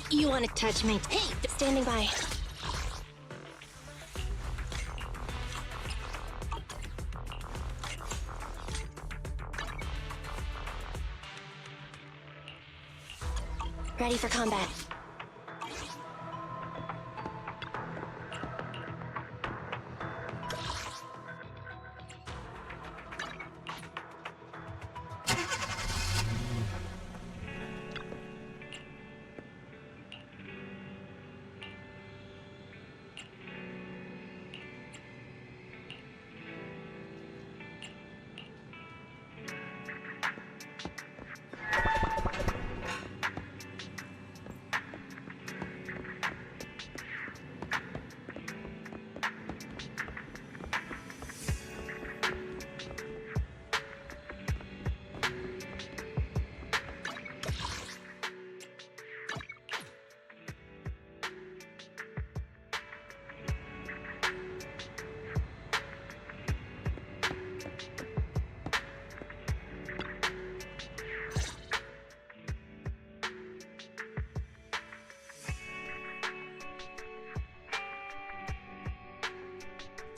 You want to touch me? Hey, standing by. Ready for combat.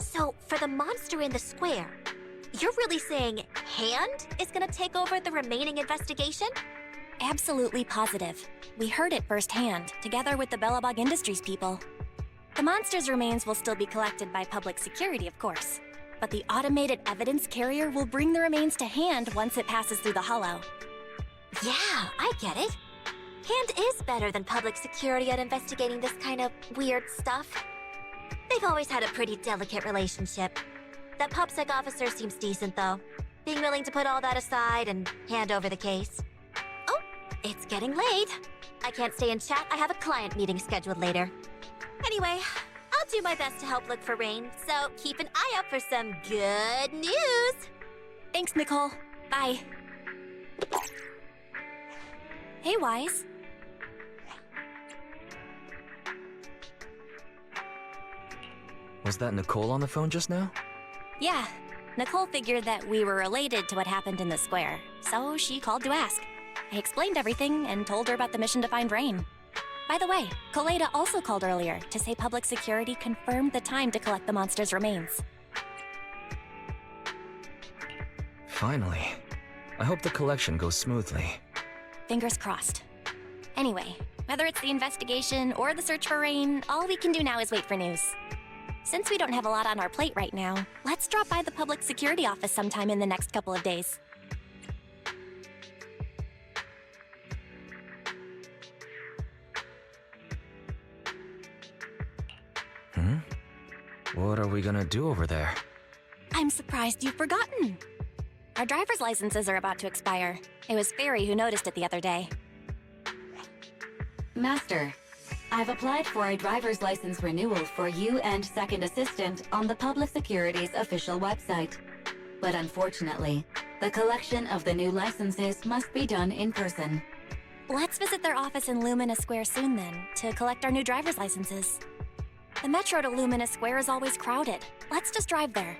So, for the monster in the square, you're really saying Hand is gonna take over the remaining investigation? Absolutely positive. We heard it firsthand, together with the Bellabog Industries people. The monster's remains will still be collected by public security, of course. But the automated evidence carrier will bring the remains to Hand once it passes through the hollow. Yeah, I get it. Hand is better than public security at investigating this kind of weird stuff. They've always had a pretty delicate relationship. That PubSec officer seems decent, though. Being willing to put all that aside and hand over the case. Oh, it's getting late. I can't stay and chat. I have a client meeting scheduled later. Anyway, I'll do my best to help look for Rain, so keep an eye out for some good news. Thanks, Nicole. Bye. Hey, Wise. Was that Nicole on the phone just now? Yeah, Nicole figured that we were related to what happened in the square, so she called to ask. I explained everything and told her about the mission to find Rain. By the way, Koleda also called earlier to say public security confirmed the time to collect the monster's remains. Finally. I hope the collection goes smoothly. Fingers crossed. Anyway, whether it's the investigation or the search for Rain, all we can do now is wait for news. Since we don't have a lot on our plate right now, let's drop by the public security office sometime in the next couple of days. What are we gonna do over there? I'm surprised you've forgotten. Our driver's licenses are about to expire. It was Fairy who noticed it the other day. Master, I've applied for a driver's license renewal for you and Second Assistant on the Public Security's official website. But unfortunately, the collection of the new licenses must be done in person. Let's visit their office in Lumina Square soon then, to collect our new driver's licenses. The metro to Lumina Square is always crowded. Let's just drive there.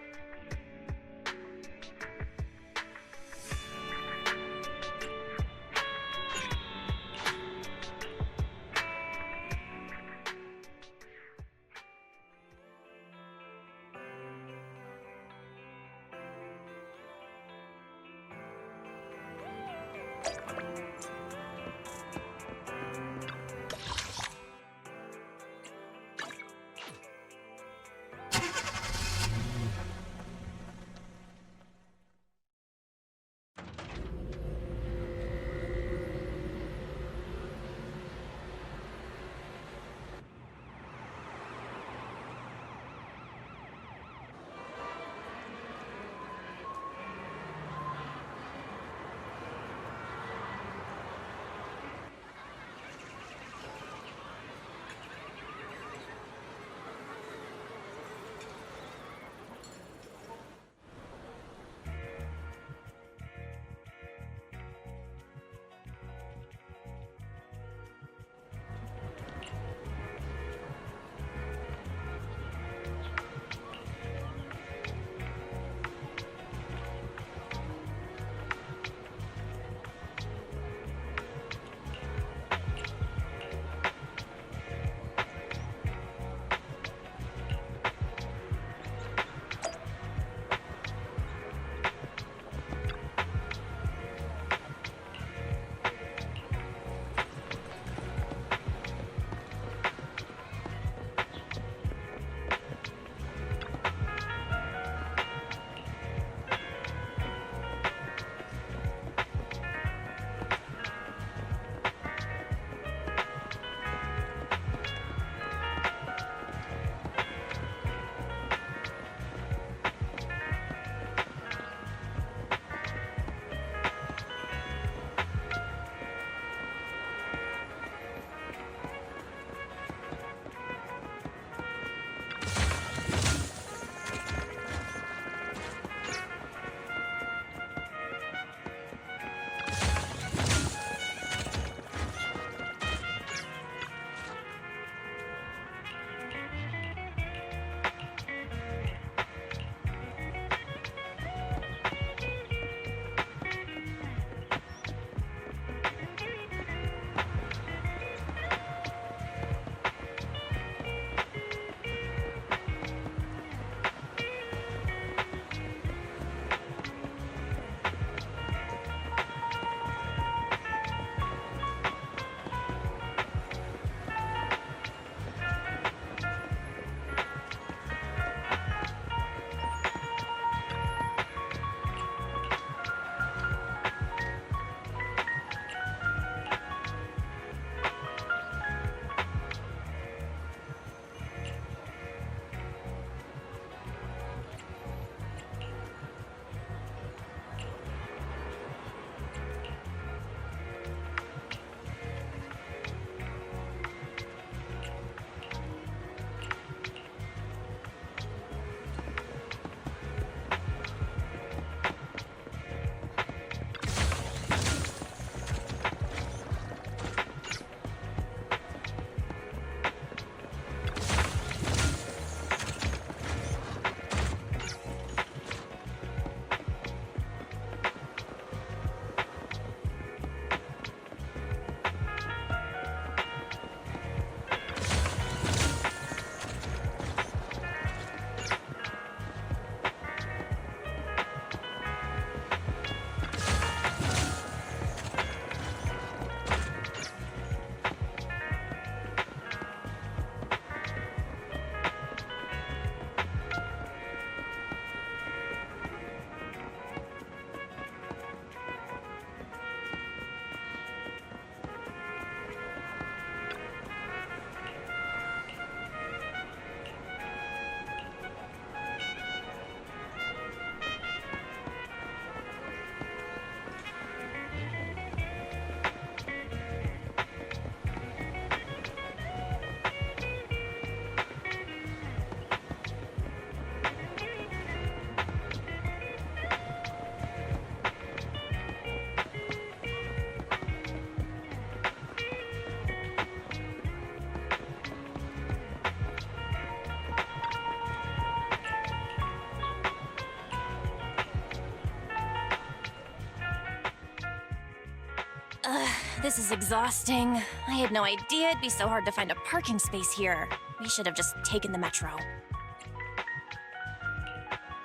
This is exhausting. I had no idea it'd be so hard to find a parking space here. We should have just taken the metro.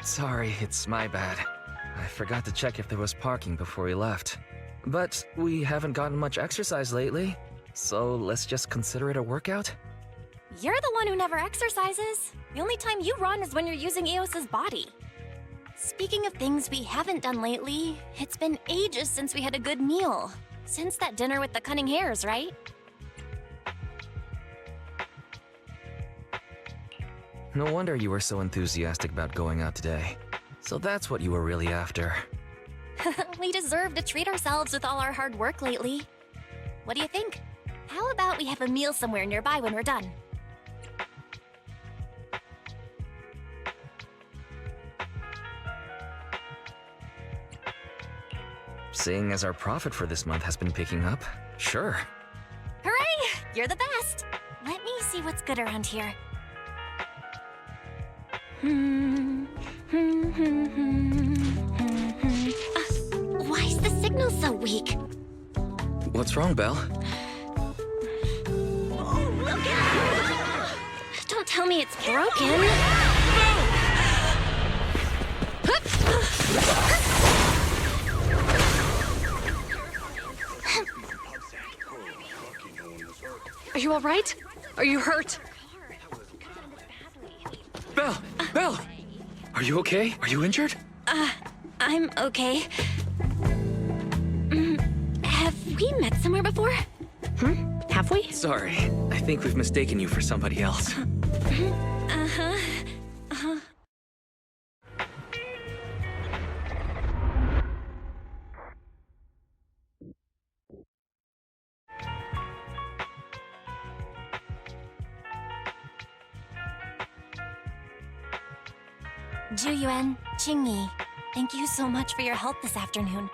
Sorry, it's my bad. I forgot to check if there was parking before we left. But we haven't gotten much exercise lately, so let's just consider it a workout? You're the one who never exercises. The only time you run is when you're using Eos's body. Speaking of things we haven't done lately, it's been ages since we had a good meal. Since that dinner with the cunning hares, right? No wonder you were so enthusiastic about going out today. So that's what you were really after. We deserve to treat ourselves with all our hard work lately. What do you think? How about we have a meal somewhere nearby when we're done? Seeing as our profit for this month has been picking up, sure. Hooray! You're the best! Let me see what's good around here. Why is the signal so weak? What's wrong, Belle? Don't tell me it's broken. Are you all right? Are you hurt? Belle! Belle! Are you okay? Are you injured? I'm okay. Have we met somewhere before? Have we? Sorry, I think we've mistaken you for somebody else. Juyuan, Qingyi, thank you so much for your help this afternoon.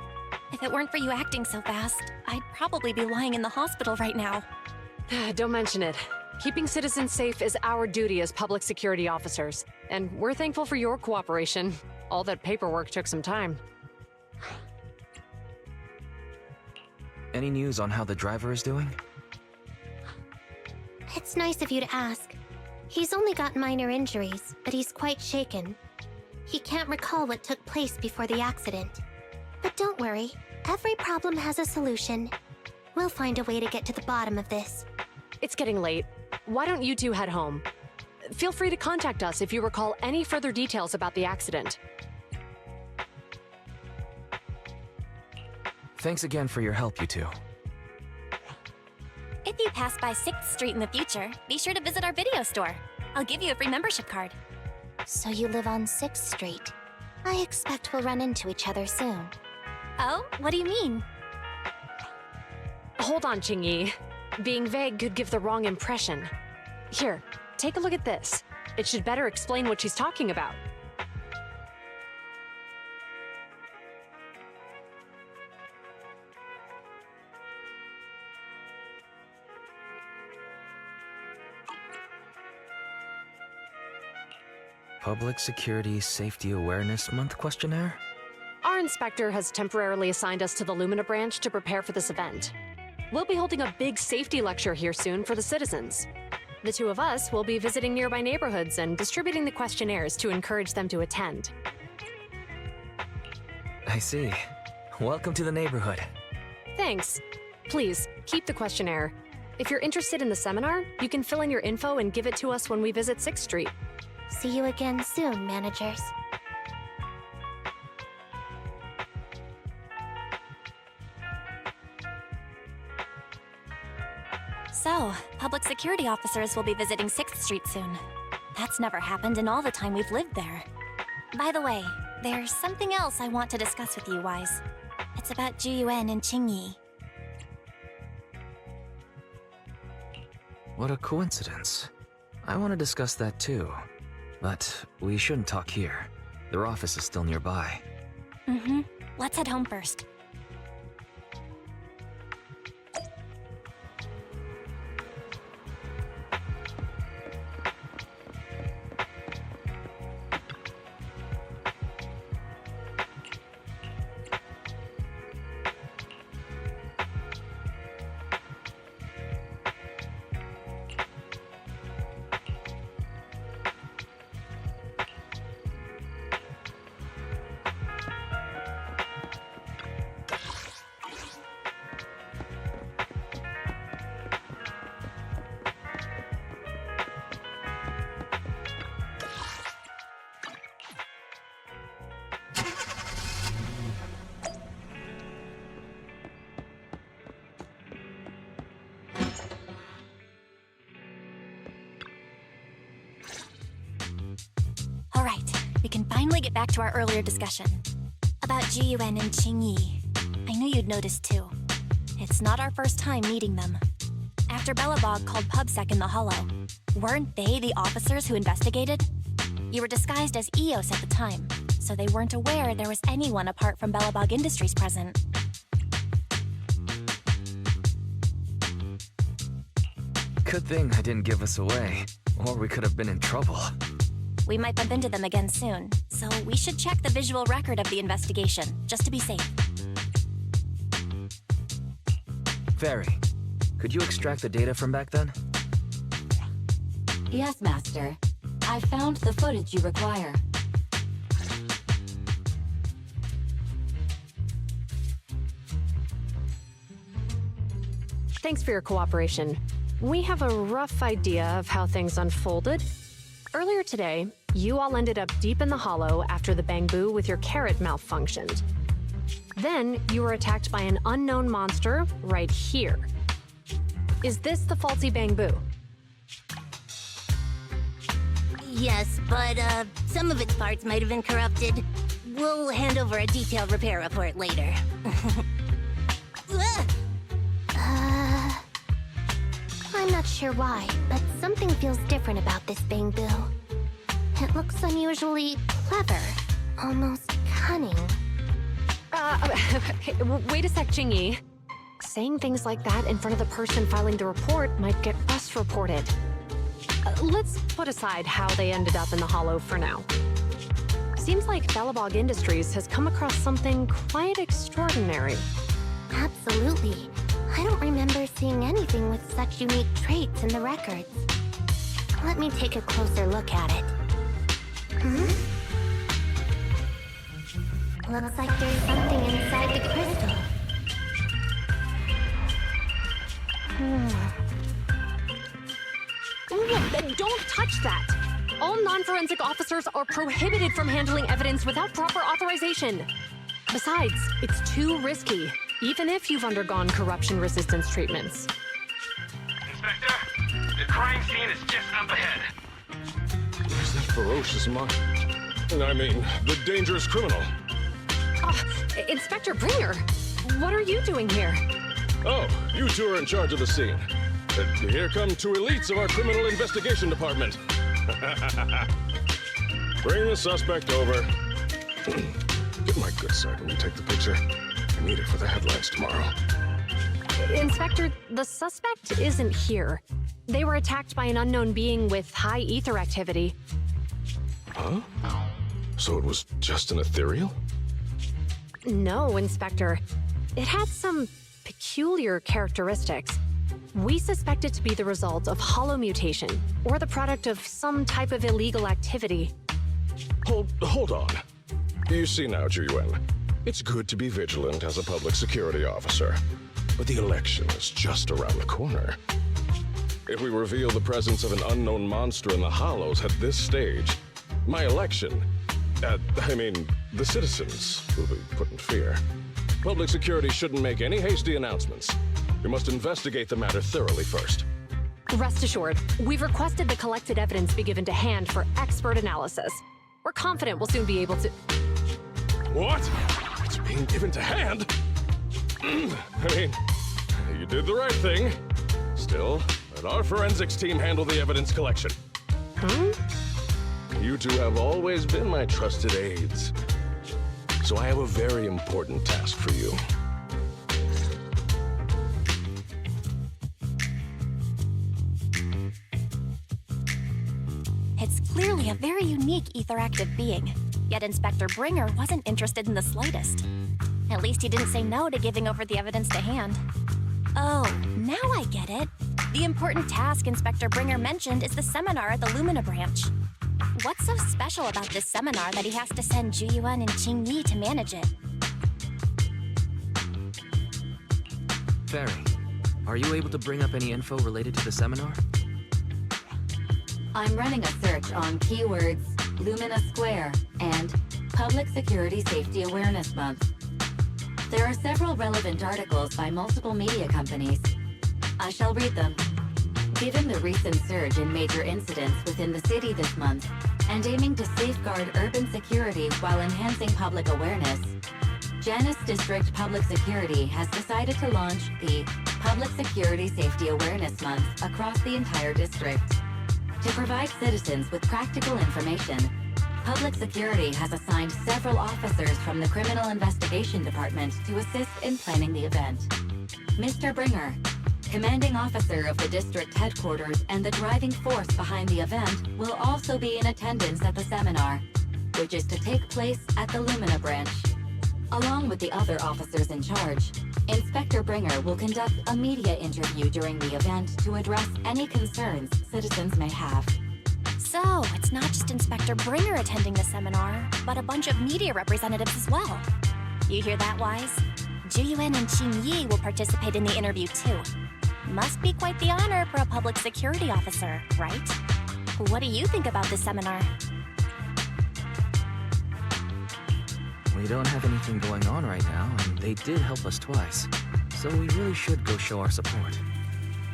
If it weren't for you acting so fast, I'd probably be lying in the hospital right now. Don't mention it. Keeping citizens safe is our duty as public security officers, and we're thankful for your cooperation. All that paperwork took some time. Any news on how the driver is doing? It's nice of you to ask. He's only got minor injuries, but he's quite shaken. He can't recall what took place before the accident. But don't worry, every problem has a solution. We'll find a way to get to the bottom of this. It's getting late. Why don't you two head home? Feel free to contact us if you recall any further details about the accident. Thanks again for your help, you two. If you pass by 6th Street in the future, be sure to visit our video store. I'll give you a free membership card. So you live on 6th Street. I expect we'll run into each other soon. Oh, what do you mean? Hold on, Qingyi. Being vague could give the wrong impression. Here, take a look at this. It should better explain what she's talking about. Public Security Safety Awareness Month questionnaire? Our inspector has temporarily assigned us to the Lumina branch to prepare for this event. We'll be holding a big safety lecture here soon for the citizens. The two of us will be visiting nearby neighborhoods and distributing the questionnaires to encourage them to attend. I see. Welcome to the neighborhood. Thanks. Please, keep the questionnaire. If you're interested in the seminar, you can fill in your info and give it to us when we visit 6th Street. See you again soon, managers. So, public security officers will be visiting 6th Street soon. That's never happened in all the time we've lived there. By the way, there's something else I want to discuss with you, Wise. It's about Juyuan and Qingyi. What a coincidence. I want to discuss that too. But we shouldn't talk here. Their office is still nearby. Let's head home first. We can finally get back to our earlier discussion. About Jiyuan and Qingyi. I knew you'd noticed too. It's not our first time meeting them. After Belobog called PubSec in the Hollow, weren't they the officers who investigated? You were disguised as EOS at the time, so they weren't aware there was anyone apart from Belobog Industries present. Good thing I didn't give us away, or we could have been in trouble. We might bump into them again soon, so we should check the visual record of the investigation, just to be safe. Fairy, could you extract the data from back then? Yes, Master. I found the footage you require. Thanks for your cooperation. We have a rough idea of how things unfolded. Earlier today, you all ended up deep in the Hollow after the Bangbu with your carrot malfunctioned. Then, you were attacked by an unknown monster right here. Is this the faulty Bangbu? Yes, but some of its parts might have been corrupted. We'll hand over a detailed repair report later. I'm not sure why, but something feels different about this Bangbu. It looks unusually clever, almost cunning. Wait a sec, Qingyi. Saying things like that in front of the person filing the report might get us reported. Let's put aside how they ended up in the Hollow for now. Seems like Belobog Industries has come across something quite extraordinary. Absolutely. I don't remember seeing anything with such unique traits in the records. Let me take a closer look at it. Looks like there's something inside the crystal. Don't touch that! All non-forensic officers are prohibited from handling evidence without proper authorization. Besides, it's too risky, even if you've undergone corruption resistance treatments. Inspector, the crime scene is just up ahead. Where's that ferocious the dangerous criminal? Inspector Bringer, what are you doing here? Oh, you two are in charge of the scene. Here come two elites of our criminal investigation department. Bring the suspect over. Get my good side when you take the picture. I need it for the headlines tomorrow. Inspector, the suspect isn't here. They were attacked by an unknown being with high ether activity. Huh? So it was just an ethereal? No, Inspector. It had some peculiar characteristics. We suspect it to be the result of hollow mutation, or the product of some type of illegal activity. Hold on. You see now, Jiyuan, it's good to be vigilant as a public security officer, but the election is just around the corner. If we reveal the presence of an unknown monster in the Hollows at this stage, my election, the citizens will be put in fear. Public security shouldn't make any hasty announcements. We must investigate the matter thoroughly first. Rest assured, we've requested the collected evidence be given to hand for expert analysis. We're confident we'll soon be able to... What? It's being given to hand? You did the right thing. Still, let our forensics team handle the evidence collection. You two have always been my trusted aides. So I have a very important task for you. It's clearly a very unique etheractive being, yet Inspector Bringer wasn't interested in the slightest. At least he didn't say no to giving over the evidence to hand. Oh, now I get it. The important task Inspector Bringer mentioned is the seminar at the Lumina branch. What's so special about this seminar that he has to send Jiyuan and Qingyi to manage it? Fairy, are you able to bring up any info related to the seminar? I'm running a search on keywords Lumina Square and Public Security Safety Awareness Month. There are several relevant articles by multiple media companies. I shall read them. Given the recent surge in major incidents within the city this month, and aiming to safeguard urban security while enhancing public awareness, Janus District Public Security has decided to launch the Public Security Safety Awareness Month across the entire district. To provide citizens with practical information, Public Security has assigned several officers from the Criminal Investigation Department to assist in planning the event. Mr. Bringer, commanding officer of the district headquarters and the driving force behind the event, will also be in attendance at the seminar, which is to take place at the Lumina branch. Along with the other officers in charge, Inspector Bringer will conduct a media interview during the event to address any concerns citizens may have. So, it's not just Inspector Bringer attending the seminar, but a bunch of media representatives as well. You hear that, Wise? Juyuan and Qing Yi will participate in the interview too. Must be quite the honor for a public security officer, right? What do you think about this seminar? We don't have anything going on right now, and they did help us twice. So we really should go show our support.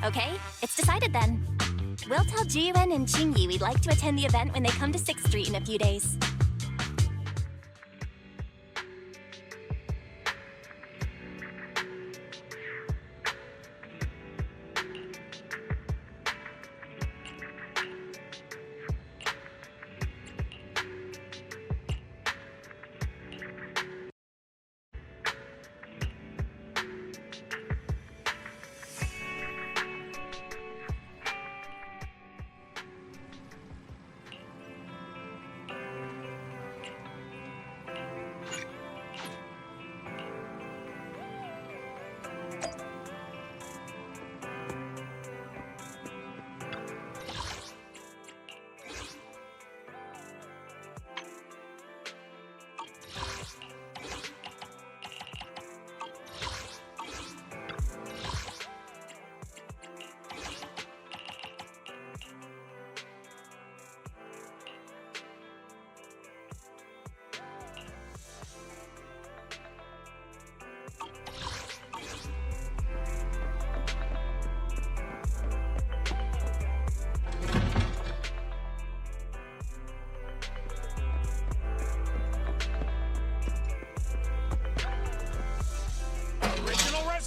Okay, it's decided then. We'll tell Jiyuan and Qingyi we'd like to attend the event when they come to 6th Street in a few days.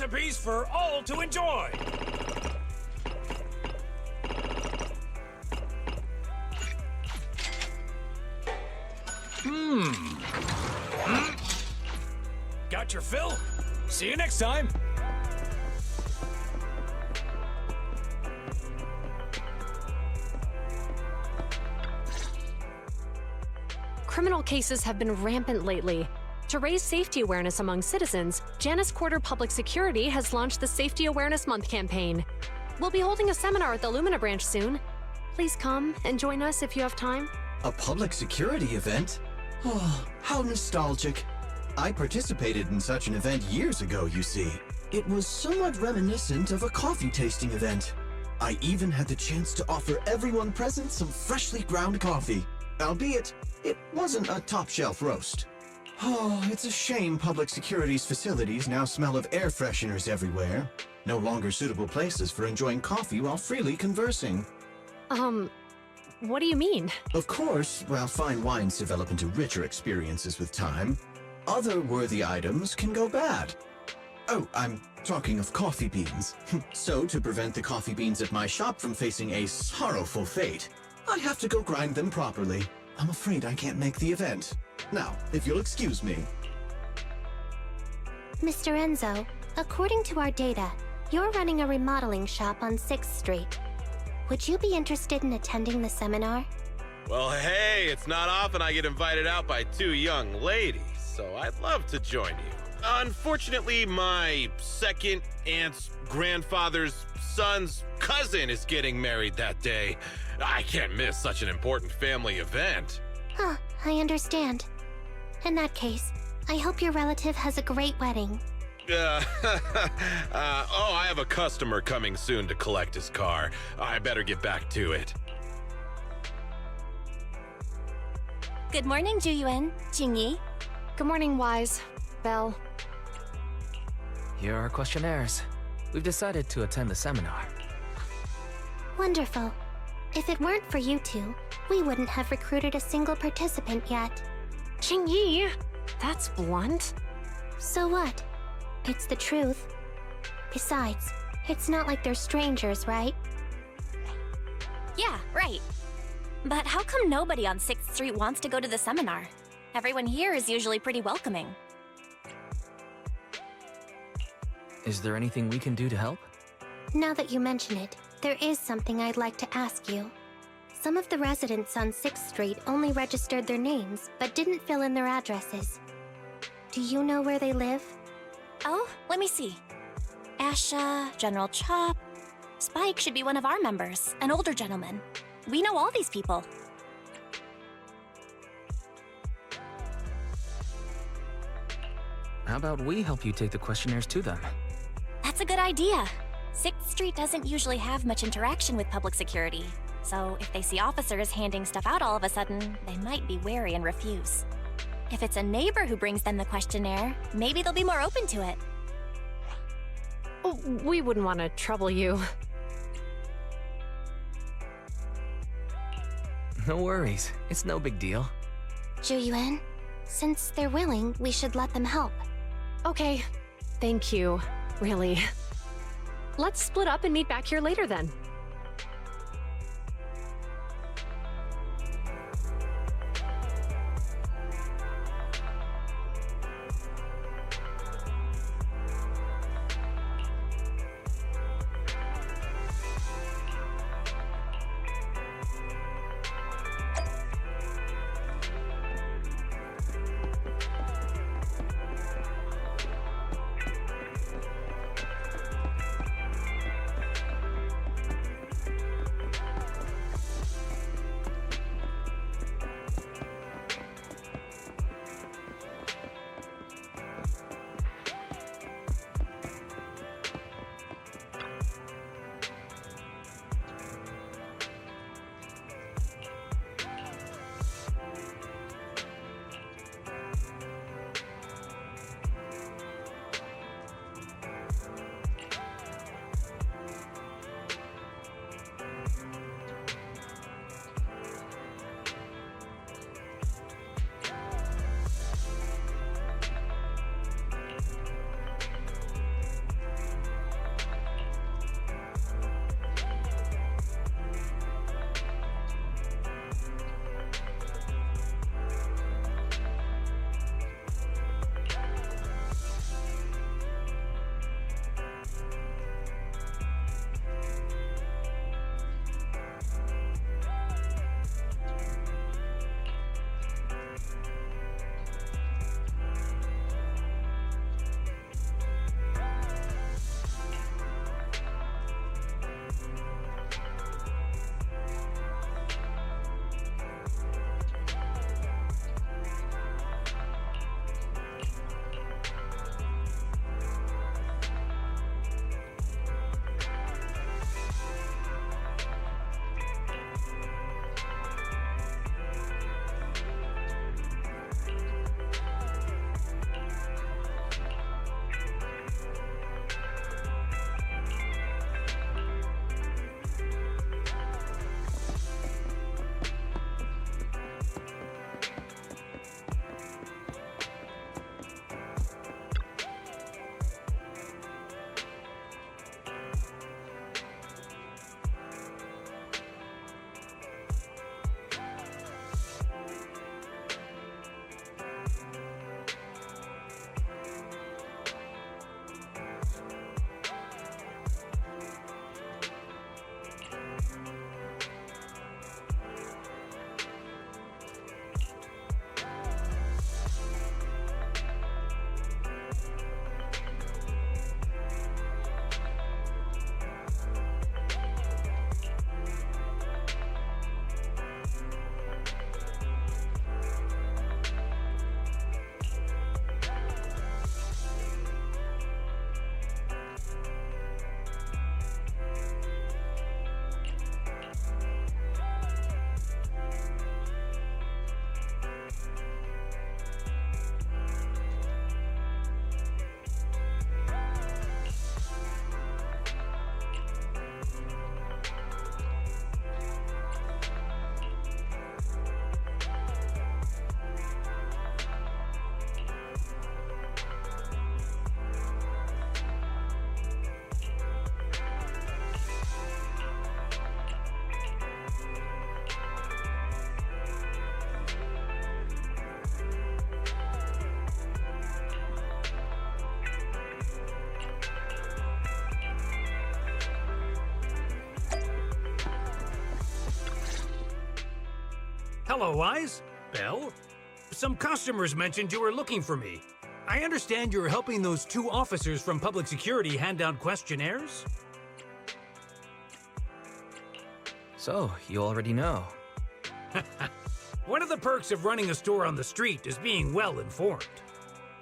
Recipes for all to enjoy. Got your fill? See you next time. Criminal cases have been rampant lately. To raise safety awareness among citizens, Janus Quarter Public Security has launched the Safety Awareness Month campaign. We'll be holding a seminar at the Lumina branch soon. Please come and join us if you have time. A public security event? Oh, how nostalgic. I participated in such an event years ago, you see. It was somewhat reminiscent of a coffee tasting event. I even had the chance to offer everyone present some freshly ground coffee. Albeit, it wasn't a top-shelf roast. Oh, it's a shame public security's facilities now smell of air fresheners everywhere. No longer suitable places for enjoying coffee while freely conversing. What do you mean? Of course, while fine wines develop into richer experiences with time, other worthy items can go bad. Oh, I'm talking of coffee beans. So, to prevent the coffee beans at my shop from facing a sorrowful fate, I have to go grind them properly. I'm afraid I can't make the event. Now, if you'll excuse me. Mr. Enzo, according to our data, you're running a remodeling shop on 6th Street. Would you be interested in attending the seminar? Well, hey, it's not often I get invited out by two young ladies, so I'd love to join you. Unfortunately, my second aunt's grandfather's son's cousin is getting married that day. I can't miss such an important family event. Huh, I understand. In that case, I hope your relative has a great wedding. I have a customer coming soon to collect his car. I better get back to it. Good morning, Juyuan, Qingyi. Good morning, Wise. Belle. Here are our questionnaires. We've decided to attend the seminar. Wonderful. If it weren't for you two, we wouldn't have recruited a single participant yet. Qingyi, that's blunt. So what? It's the truth. Besides, it's not like they're strangers, right? Yeah, right. But how come nobody on 6th Street wants to go to the seminar? Everyone here is usually pretty welcoming. Is there anything we can do to help? Now that you mention it, there is something I'd like to ask you. Some of the residents on 6th Street only registered their names, but didn't fill in their addresses. Do you know where they live? Oh, let me see. Asha, General Chop. Spike should be one of our members, an older gentleman. We know all these people. How about we help you take the questionnaires to them? That's a good idea. 6th Street doesn't usually have much interaction with public security, so if they see officers handing stuff out all of a sudden, they might be wary and refuse. If it's a neighbor who brings them the questionnaire, maybe they'll be more open to it. Oh, we wouldn't want to trouble you. No worries. It's no big deal. Zhu since they're willing, we should let them help. Okay, thank you. Really. Let's split up and meet back here later then. Hello, Wise. Belle? Some customers mentioned you were looking for me. I understand you're helping those 2 officers from public security hand out questionnaires? So, you already know. One of the perks of running a store on the street is being well informed.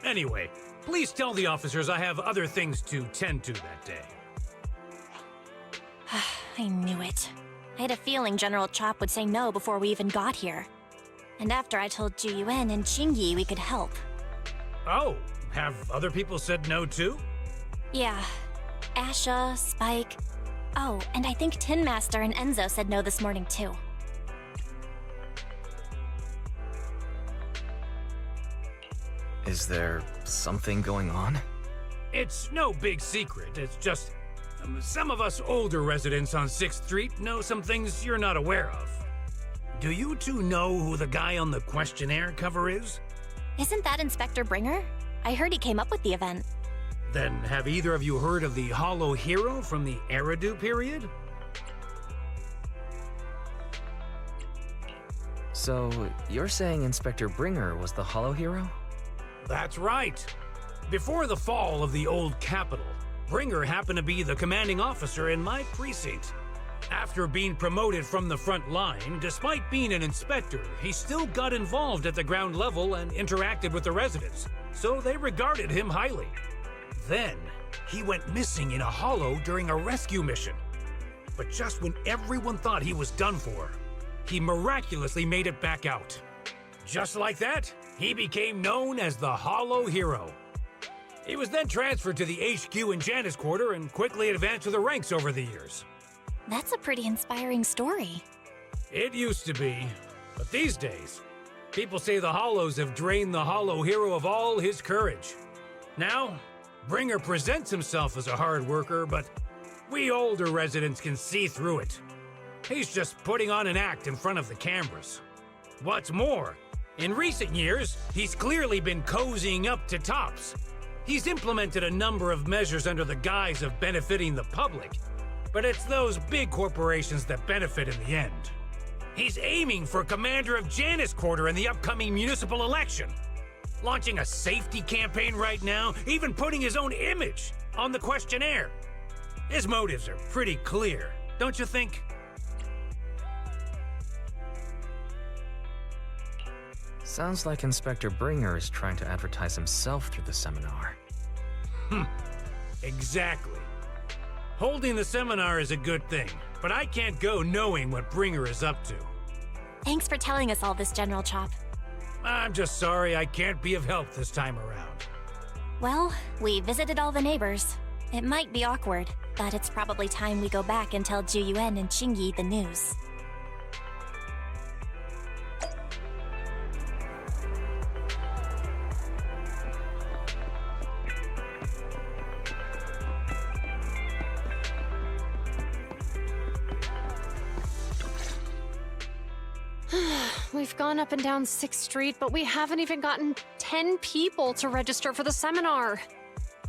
Anyway, please tell the officers I have other things to tend to that day. I knew it. I had a feeling General Chop would say no before we even got here. And after I told Ju Yuen and Chingy we could help. Oh, have other people said no too? Yeah. Asha, Spike. Oh, and I think Tin Master and Enzo said no this morning too. Is there something going on? It's no big secret. It's just some of us older residents on 6th Street know some things you're not aware of. Do you 2 know who the guy on the questionnaire cover is? Isn't that Inspector Bringer? I heard he came up with the event. Then have either of you heard of the Hollow Hero from the Eridu period? So, you're saying Inspector Bringer was the Hollow Hero? That's right. Before the fall of the old capital, Bringer happened to be the commanding officer in my precinct. After being promoted from the front line, despite being an inspector, he still got involved at the ground level and interacted with the residents, so they regarded him highly. Then, he went missing in a hollow during a rescue mission. But just when everyone thought he was done for, he miraculously made it back out. Just like that, he became known as the Hollow Hero. He was then transferred to the HQ in Janus Quarter and quickly advanced to the ranks over the years. That's a pretty inspiring story. It used to be, but these days, people say the Hollows have drained the Hollow Hero of all his courage. Now, Bringer presents himself as a hard worker, but we older residents can see through it. He's just putting on an act in front of the cameras. What's more, in recent years, he's clearly been cozying up to Tops. He's implemented a number of measures under the guise of benefiting the public, but it's those big corporations that benefit in the end. He's aiming for commander of Janus Quarter in the upcoming municipal election, launching a safety campaign right now, even putting his own image on the questionnaire. His motives are pretty clear, don't you think? Sounds like Inspector Bringer is trying to advertise himself through the seminar. Exactly. Holding the seminar is a good thing, but I can't go knowing what Bringer is up to. Thanks for telling us all this, General Chop. I'm just sorry I can't be of help this time around. Well, we visited all the neighbors. It might be awkward, but it's probably time we go back and tell Ju Yuen and Chingy the news. We've gone up and down 6th Street, but we haven't even gotten 10 people to register for the seminar.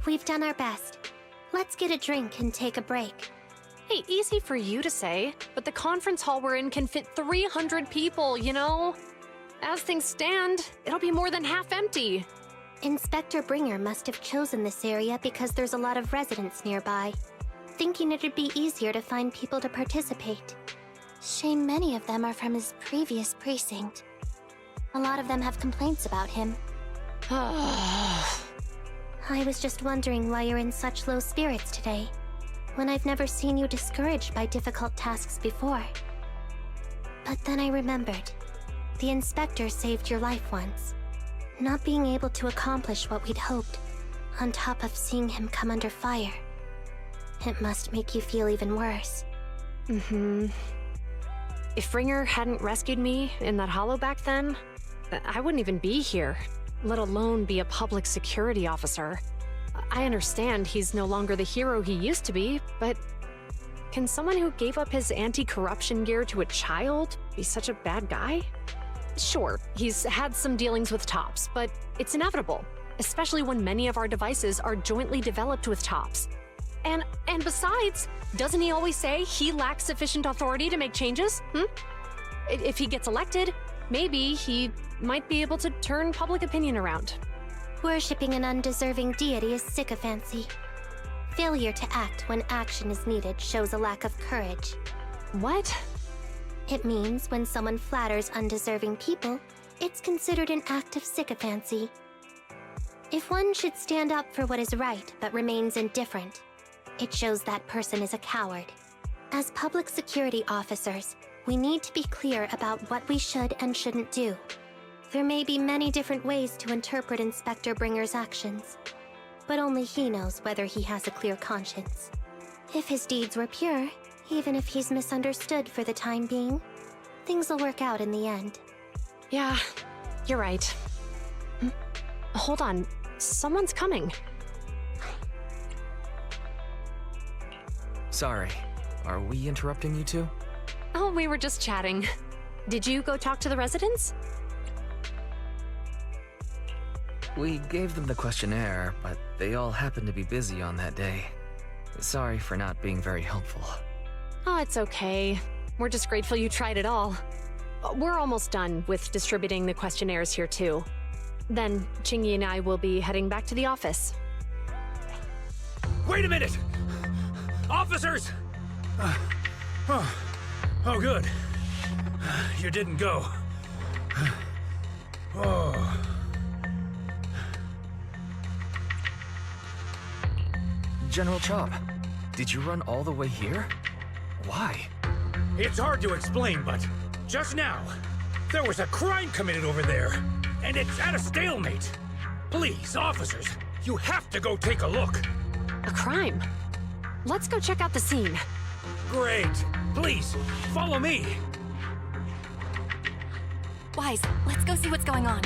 We've done our best. Let's get a drink and take a break. Hey, easy for you to say, but the conference hall we're in can fit 300 people, you know? As things stand, it'll be more than half empty. Inspector Bringer must have chosen this area because there's a lot of residents nearby, thinking it'd be easier to find people to participate. Shame many of them are from his previous precinct. A lot of them have complaints about him. I was just wondering why you're in such low spirits today, when I've never seen you discouraged by difficult tasks before. But then I remembered. The inspector saved your life once. Not being able to accomplish what we'd hoped, on top of seeing him come under fire. It must make you feel even worse. If Bringer hadn't rescued me in that hollow back then, I wouldn't even be here, let alone be a public security officer. I understand he's no longer the hero he used to be, but can someone who gave up his anti-corruption gear to a child be such a bad guy? Sure, he's had some dealings with Tops, but it's inevitable, especially when many of our devices are jointly developed with Tops. And besides, doesn't he always say he lacks sufficient authority to make changes? If he gets elected, Maybe he might be able to turn public opinion around. Worshipping an undeserving deity is sycophancy. Failure to act when action is needed shows a lack of courage. What? It means when someone flatters undeserving people, it's considered an act of sycophancy. If one should stand up for what is right but remains indifferent, it shows that person is a coward. As public security officers, we need to be clear about what we should and shouldn't do. There may be many different ways to interpret Inspector Bringer's actions, but only he knows whether he has a clear conscience. If his deeds were pure, even if he's misunderstood for the time being, things will work out in the end. Yeah, you're right. Hold on, someone's coming. Sorry, are we interrupting you two? Oh, we were just chatting. Did you go talk to the residents? We gave them the questionnaire, but they all happened to be busy on that day. Sorry for not being very helpful. Oh, it's okay. We're just grateful you tried it all. We're almost done with distributing the questionnaires here too. Then, Chingy and I will be heading back to the office. Wait a minute! Officers! Oh, good. You didn't go. Oh. General Chop, did you run all the way here? Why? It's hard to explain, but just now, there was a crime committed over there, and it's at a stalemate. Please, officers, you have to go take a look. A crime? Let's go check out the scene. Great. Please, follow me. Wise, let's go see what's going on.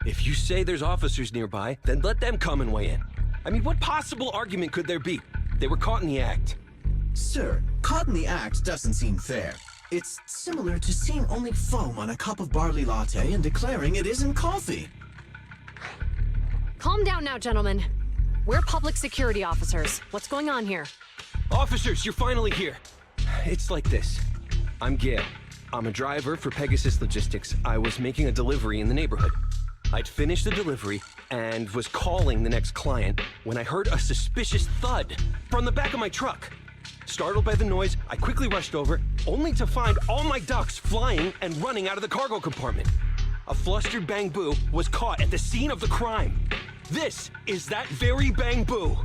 If you say there's officers nearby, then let them come and weigh in. I mean, what possible argument could there be? They were caught in the act. Sir, caught in the act doesn't seem fair. It's similar to seeing only foam on a cup of barley latte and declaring it isn't coffee. Calm down now, gentlemen. We're public security officers. What's going on here? Officers, you're finally here. It's like this. I'm Gale. I'm a driver for Pegasus Logistics. I was making a delivery in the neighborhood. I'd finished the delivery and was calling the next client when I heard a suspicious thud from the back of my truck. Startled by the noise, I quickly rushed over, only to find all my ducks flying and running out of the cargo compartment. A flustered Bang Boo was caught at the scene of the crime. This is that very Bang Boo.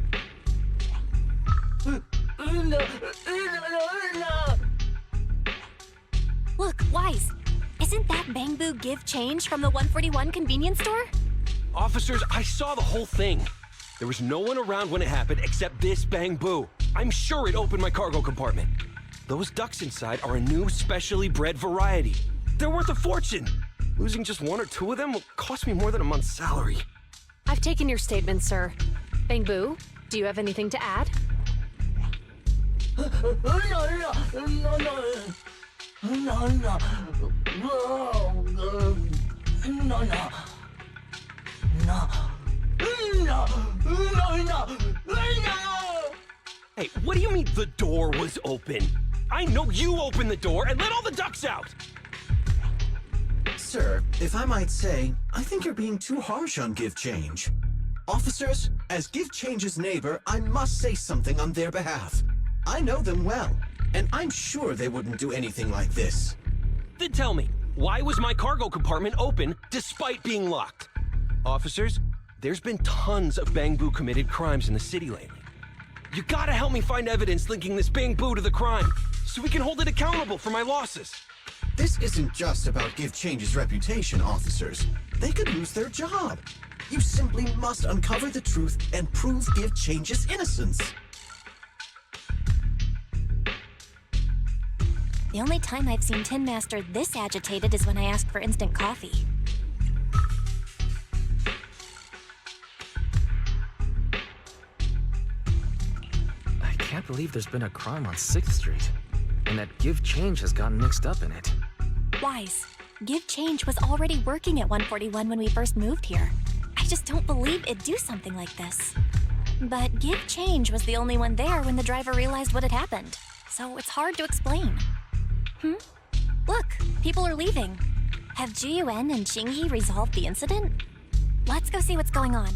Look, Wise, isn't that Bang Boo give change from the 141 convenience store? Officers, I saw the whole thing. There was no one around when it happened except this Bang Boo. I'm sure it opened my cargo compartment. Those ducks inside are a new specially bred variety. They're worth a fortune. Losing just one or two of them will cost me more than a month's salary. I've taken your statement, sir. Bang Boo, do you have anything to add? Hey, what do you mean the door was open? I know you opened the door and let all the ducks out! Sir, if I might say, I think you're being too harsh on Give Change. Officers, as Give Change's neighbor, I must say something on their behalf. I know them well, and I'm sure they wouldn't do anything like this. Then tell me, why was my cargo compartment open despite being locked? Officers, there's been tons of Bang Boo committed crimes in the city lately. You gotta help me find evidence linking this Bang Boo to the crime, so we can hold it accountable for my losses. This isn't just about Give Change's reputation, officers. They could lose their job. You simply must uncover the truth and prove Give Change's innocence. The only time I've seen Tin Master this agitated is when I asked for instant coffee. I can't believe there's been a crime on 6th Street, and that Give Change has gotten mixed up in it. Wise, Give Change was already working at 141 when we first moved here. I just don't believe it'd do something like this. But Give Change was the only one there when the driver realized what had happened, so it's hard to explain. Look, people are leaving. Have Jiyuan and Qingyi resolved the incident? Let's go see what's going on.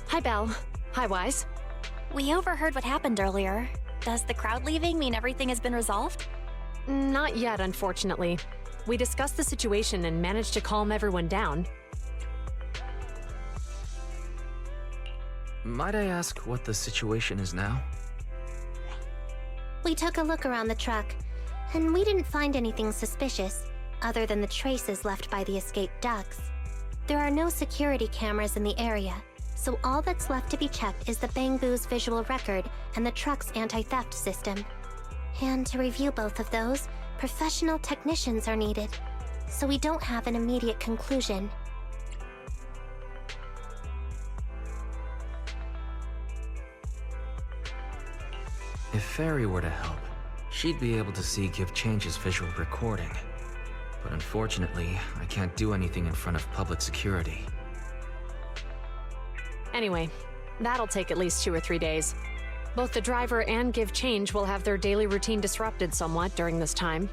Hi, Belle. Hi, Wise. We overheard what happened earlier. Does the crowd leaving mean everything has been resolved? Not yet, unfortunately. We discussed the situation and managed to calm everyone down. Might I ask what the situation is now? We took a look around the truck, and we didn't find anything suspicious, other than the traces left by the escaped ducks. There are no security cameras in the area, so all that's left to be checked is the Bangbu's visual record and the truck's anti-theft system. And to review both of those, professional technicians are needed, so we don't have an immediate conclusion. If Fairy were to help, she'd be able to see Give Change's visual recording. But unfortunately, I can't do anything in front of public security. Anyway, that'll take at least 2 or 3 days. Both the driver and Give Change will have their daily routine disrupted somewhat during this time.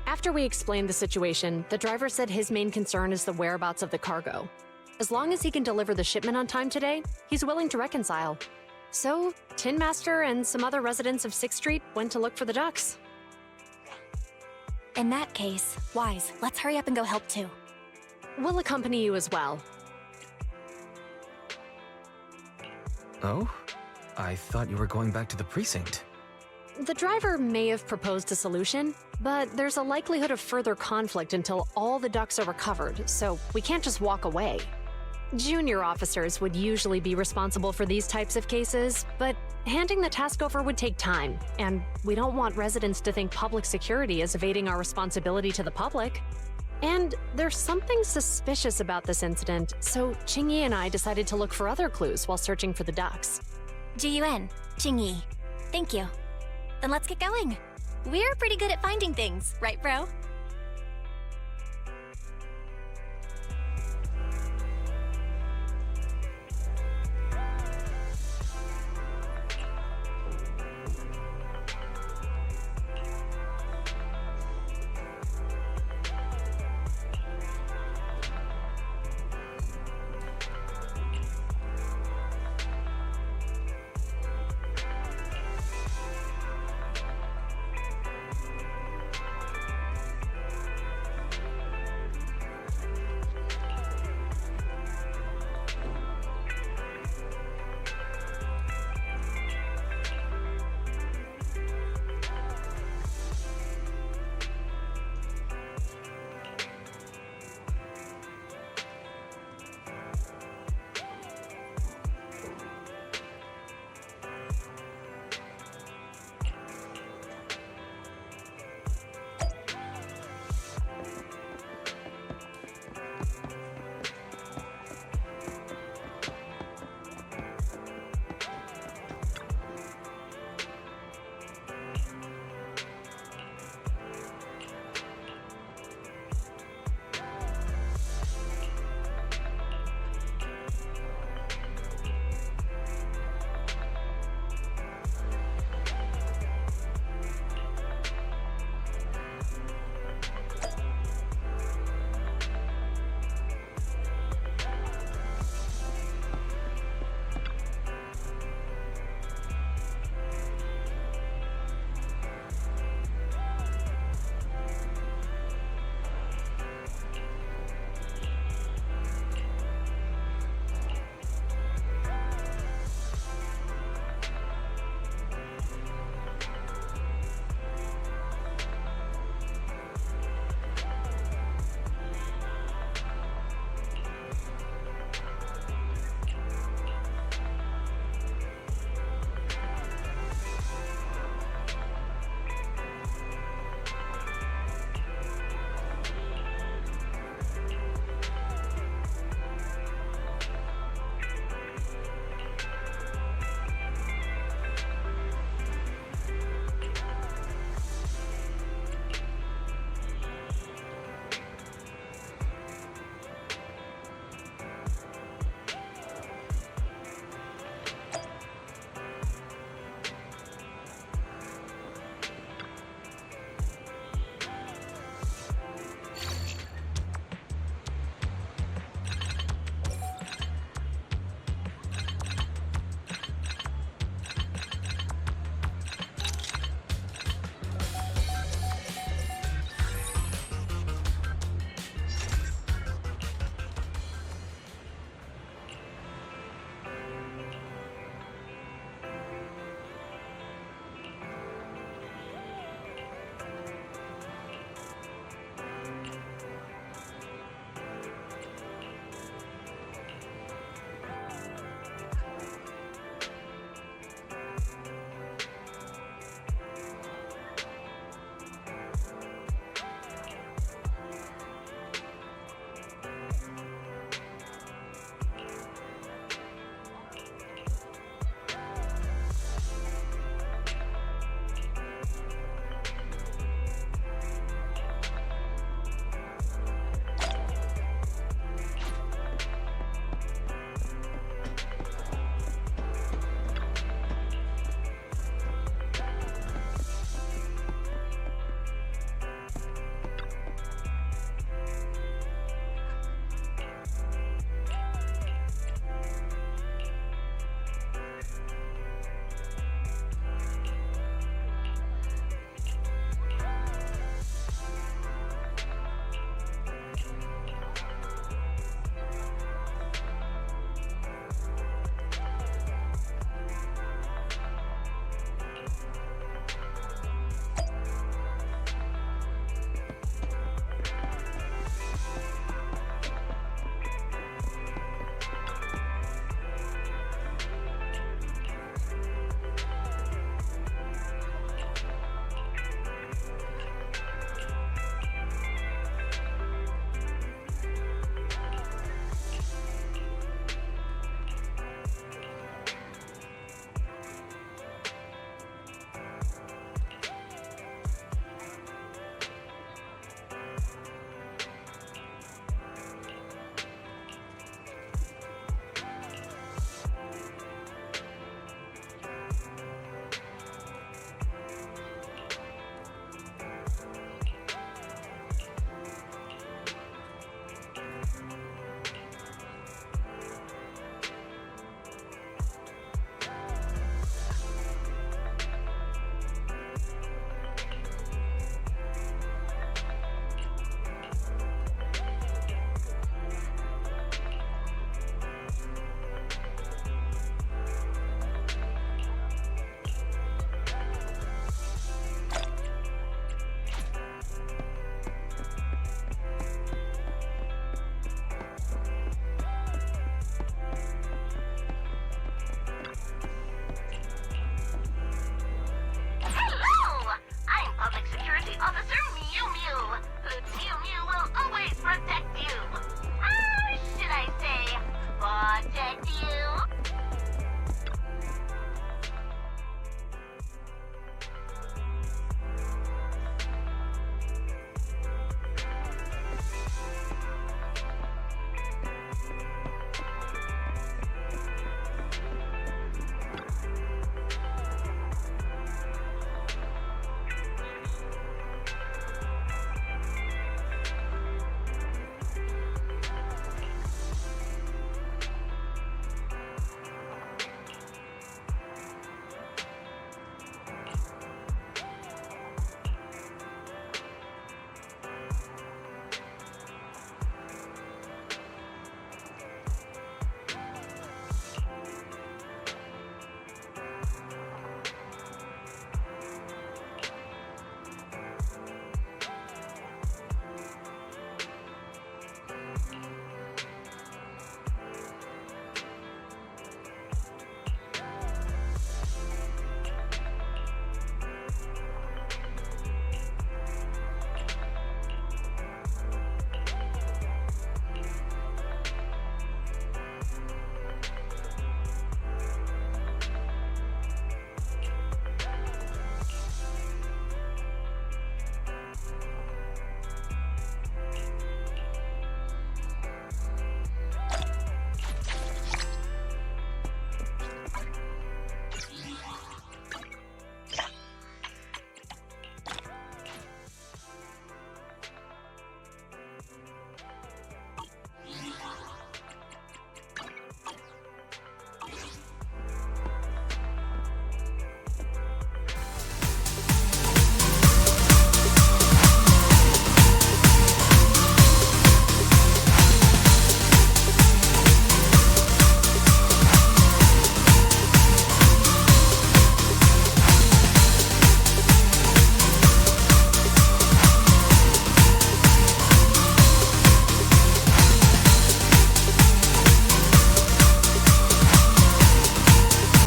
After we explained the situation, the driver said his main concern is the whereabouts of the cargo. As long as he can deliver the shipment on time today, he's willing to reconcile. So, Tin Master and some other residents of 6th Street went to look for the ducks. In that case, Wise, let's hurry up and go help too. We'll accompany you as well. Oh? I thought you were going back to the precinct. The driver may have proposed a solution, but there's a likelihood of further conflict until all the ducks are recovered, so we can't just walk away. Junior officers would usually be responsible for these types of cases, but handing the task over would take time, and we don't want residents to think public security is evading our responsibility to the public. And there's something suspicious about this incident, so Qingyi and I decided to look for other clues while searching for the ducks. Jiyuan, Qingyi, thank you. Then let's get going. We're pretty good at finding things, right, bro?